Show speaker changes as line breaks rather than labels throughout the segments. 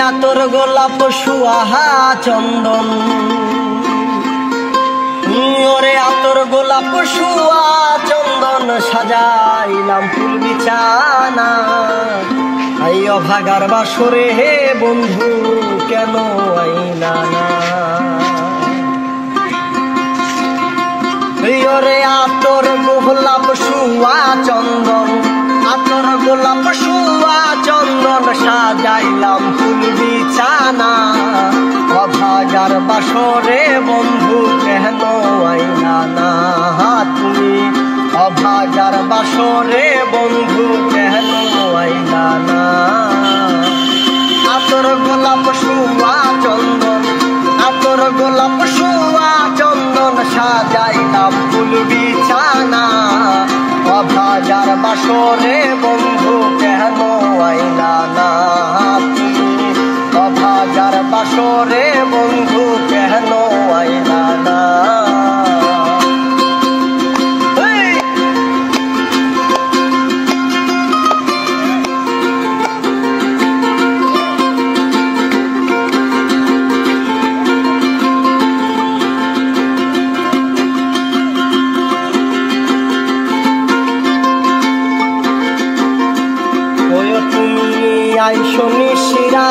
আতর গোলাপ সুয়াহা চন্দন, ওরে আতর গোলাপ সুয়া চন্দন সাজাইলাম ফুল বিছানা। এই অভাগার বাসরে হে বন্ধু কেন আইলা না? ওরে আতর গোলাপ সুয়া চন্দন, আতর গোলাপ সুয়া চন্দন সাজাইলাম ফুল বিছানা। অভাগার বাসরে বন্ধু কেন আইলা না তুমি? অভাগার বাসরে বন্ধু কেন আইলা না? আতর গোলাপ সুয়া চন্দন, আতর গোলাপ সুয়া চন্দন সাজাইলাম ফুল বিছানা। অভাগার বাসরে বন্ধু কেন আইলা না তুমি? অভাগার বাসরে বন্ধু কেন আইলা না? আইসো নিশিরা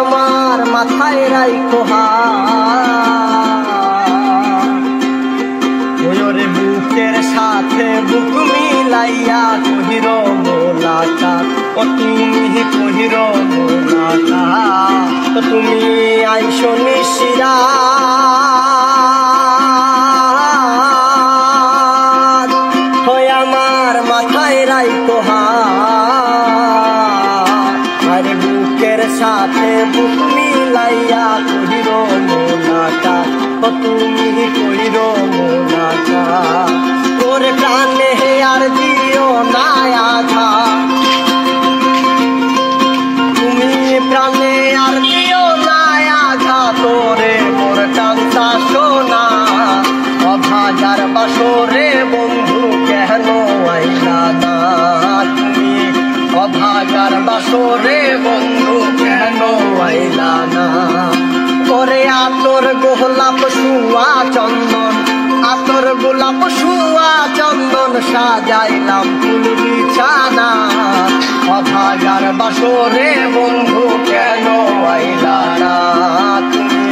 আমার মাথায় রাইখো ওরে বুকের সাথে বুক মিলাইয়া কহির মোলাকাত। ও তুমি কহির মোলাকাত, তুমি আইসো নিশিরা সাথে বুক মিলাইয়া কহির মোলাকাত। ও তুমি কহির মোলাকাত, তোরে প্রাণে আর দিও না আঘাত। তুমি প্রাণে আর দিও না আঘাত, তোরে মোর কান্তা সোনা। অভাগার বাসরে বন্ধু কেন আইলা না তুমি? অভাগার বাসরে বন্ধু কেন আইলা না? ওরে আতর গোলাপ সুয়া চন্দন, আতর গোলাপ সুয়া চন্দন সাজাইলাম ফুল বিছানা। অভাগার বাসরে বন্ধু কেন আইলা না তুমি?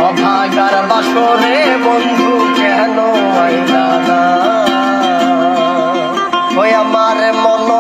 অভাগার বাসরে বন্ধু কেন আইলা না? ওই আমার মন